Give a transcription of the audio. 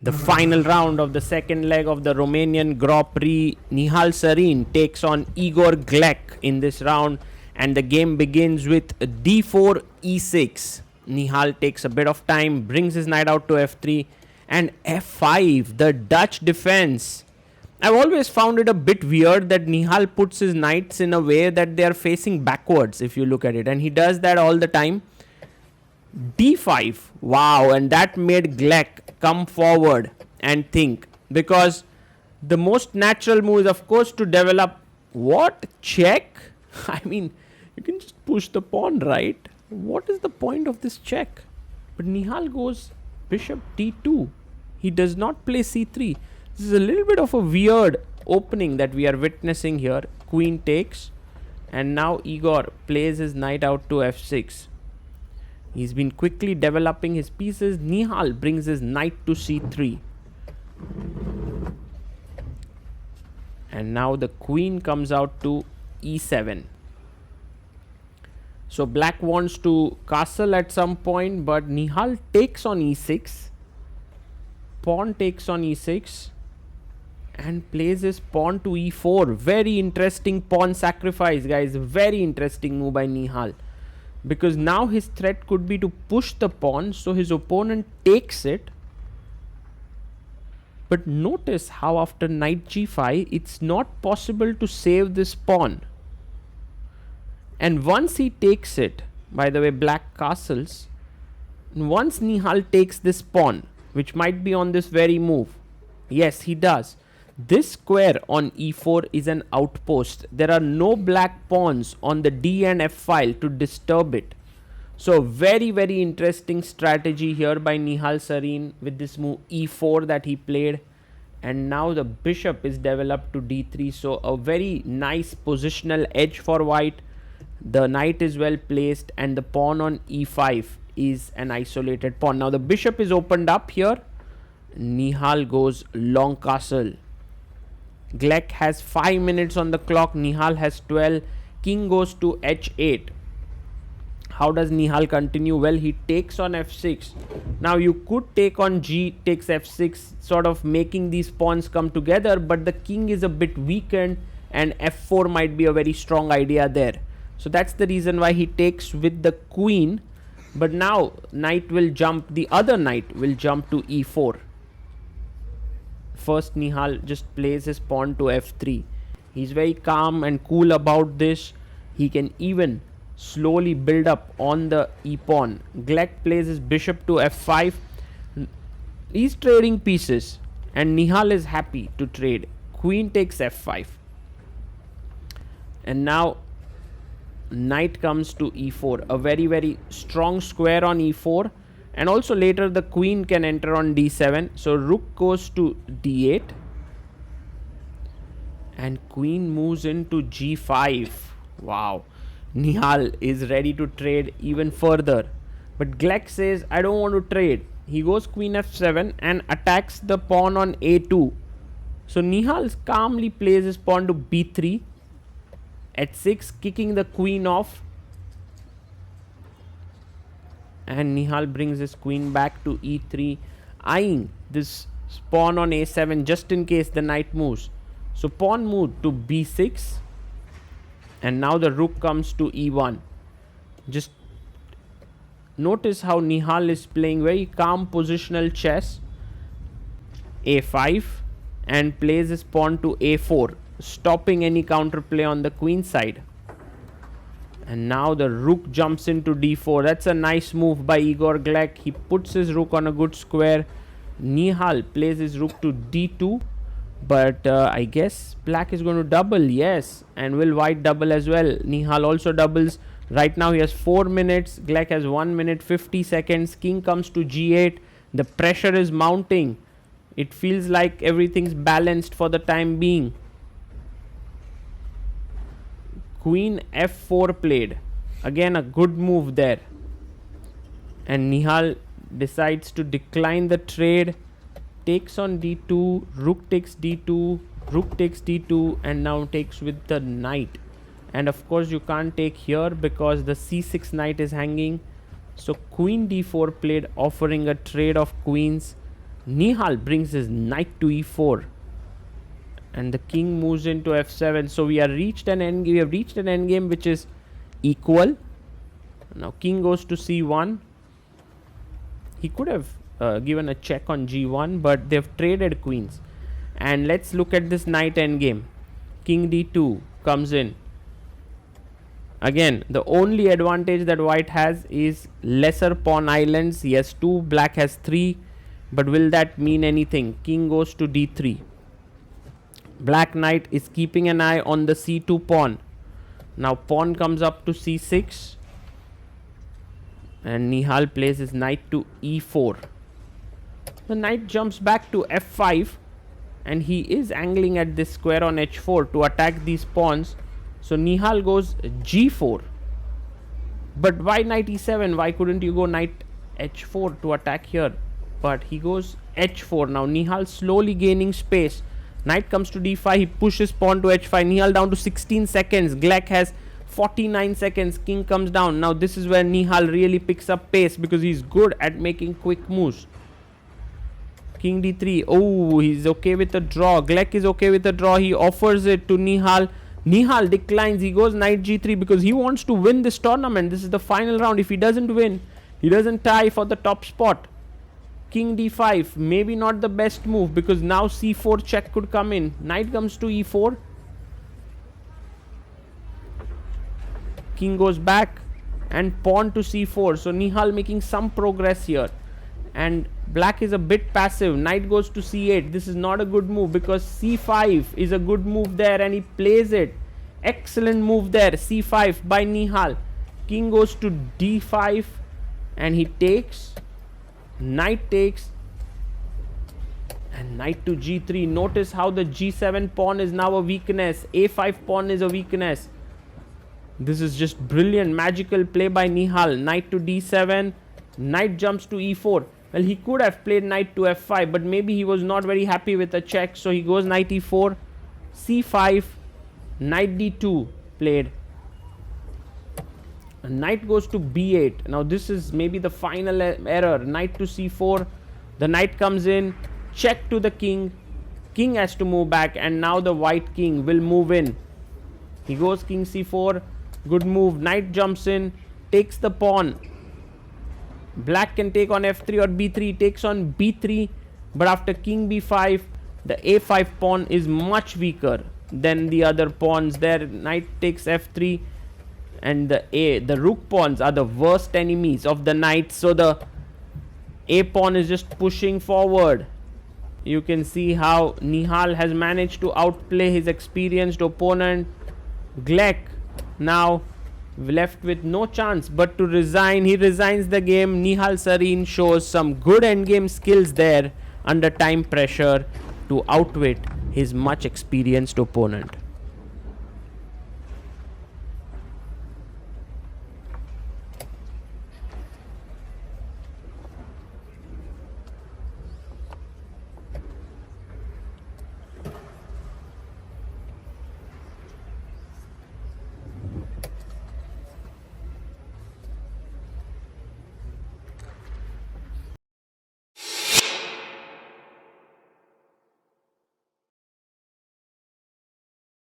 The final round of the second leg of the Romanian Grand Prix, Nihal Sarin takes on Igor Glek in this round, and the game begins with d4 e6. Nihal takes a bit of time, brings his knight out to f3, and f5, the Dutch defense. I've always found it a bit weird that Nihal puts his knights in a way that they are facing backwards, if you look at it, and he does that all the time. d5, wow, and that made Glek come forward and think, because the most natural move is of course to develop what, check. I mean, you can just push the pawn, right? What is the point of this check? But Nihal goes bishop d2. He does not play c3. This is a little bit of a weird opening that we are witnessing here. Queen takes, and now Igor plays his knight out to f6. He's been quickly developing his pieces. Nihal brings his knight to c3. And now the queen comes out to e7. So black wants to castle at some point, but Nihal takes on e6. Pawn takes on e6. And plays his pawn to e4. Very interesting pawn sacrifice, guys. Very interesting move by Nihal. Because now his threat could be to push the pawn, so his opponent takes it. But notice how after knight g5, it's not possible to save this pawn. And once he takes it, by the way, black castles, once Nihal takes this pawn, which might be on this very move, yes, he does. This square on e4 is an outpost. There are no black pawns on the d and f file to disturb it. So very, very interesting strategy here by Nihal Sarin with this move e4 that he played. And now the bishop is developed to d3. So a very nice positional edge for white. The knight is well placed, and the pawn on e5 is an isolated pawn. Now the bishop is opened up here. Nihal goes long castle. Glek has 5 minutes on the clock. Nihal has 12. King goes to h8. How does Nihal continue? Well, he takes on f6. Now you could take on g, takes f6, sort of making these pawns come together, but the king is a bit weakened, and f4 might be a very strong idea there. So that's the reason why he takes with the queen. But now knight will jump, the other knight will jump to e4. First, Nihal just plays his pawn to f3. He's very calm and cool about this. He can even slowly build up on the e-pawn. Glek plays his bishop to f5. He's trading pieces, and Nihal is happy to trade. Queen takes f5. And now knight comes to e4. A very, very strong square on e4. And also later the queen can enter on d7. So rook goes to d8. And queen moves into g5. Wow. Nihal is ready to trade even further. But Glek says, I don't want to trade. He goes queen f7 and attacks the pawn on a2. So Nihal calmly plays his pawn to b3. h6, kicking the queen off. And Nihal brings his queen back to e3, eyeing this pawn on a7 just in case the knight moves. So pawn moved to b6, and now the rook comes to e1. Just notice how Nihal is playing very calm positional chess. a5, and plays his pawn to a4, stopping any counterplay on the queen side. And now the rook jumps into d4. That's a nice move by Igor Glek. He puts his rook on a good square. Nihal plays his rook to d2. But I guess black is going to double. Yes. And will white double as well? Nihal also doubles. Right now he has 4 minutes. Glek has 1 minute 50 seconds. King comes to g8. The pressure is mounting. It feels like everything's balanced for the time being. Queen f4 played. Again a good move there. And Nihal decides to decline the trade. Takes on d2. Rook takes d2. Rook takes d2. And now takes with the knight. And of course you can't take here because the c6 knight is hanging. So queen d4 played, offering a trade of queens. Nihal brings his knight to e4, and the king moves into f7. So we have reached an endgame which is equal. Now king goes to c1. He could have given a check on g1, but they've traded queens. And let's look at this knight endgame. King d2 comes in. Again, the only advantage that white has is lesser pawn islands. He has 2, black has 3. But will that mean anything? King goes to d3. Black knight is keeping an eye on the c2 pawn. Now pawn comes up to c6. And Nihal plays his knight to e4. The knight jumps back to f5. And he is angling at this square on h4 to attack these pawns. So Nihal goes g4. But why knight e7? Why couldn't you go knight h4 to attack here? But he goes h4. Now Nihal slowly gaining space. Knight comes to d5. He pushes pawn to h5. Nihal down to 16 seconds. Glek has 49 seconds. King comes down. Now this is where Nihal really picks up pace, because he's good at making quick moves. King d3. Oh, he's okay with the draw. Glek is okay with the draw. He offers it to Nihal. Nihal declines. He goes knight g3 because he wants to win this tournament. This is the final round. If he doesn't win, he doesn't tie for the top spot. King d5. Maybe not the best move, because now c4 check could come in. Knight comes to e4. King goes back and pawn to c4. So Nihal making some progress here. And black is a bit passive. Knight goes to c8. This is not a good move, because c5 is a good move there, and he plays it. Excellent move there. c5 by Nihal. King goes to d5 and he takes. Knight takes. And knight to g3. Notice how the g7 pawn is now a weakness. a5 pawn is a weakness. This is just brilliant, magical play by Nihal. Knight to d7. Knight jumps to e4. Well, he could have played knight to f5, but maybe he was not very happy with the check. So he goes knight e4, c5, knight d2 played. Knight goes to b8. Now this is maybe the final error. Knight to c4. The knight comes in. Check to the king. King has to move back, and now the white king will move in. He goes king c4. Good move. Knight jumps in. Takes the pawn. Black can take on f3 or b3. Takes on b3. But after king b5, the a5 pawn is much weaker than the other pawns there. Knight takes f3. And the rook pawns are the worst enemies of the knight. So the a pawn is just pushing forward. You can see how Nihal has managed to outplay his experienced opponent. Glek now left with no chance but to resign. He resigns the game. Nihal Sarin shows some good endgame skills there under time pressure to outwit his much experienced opponent.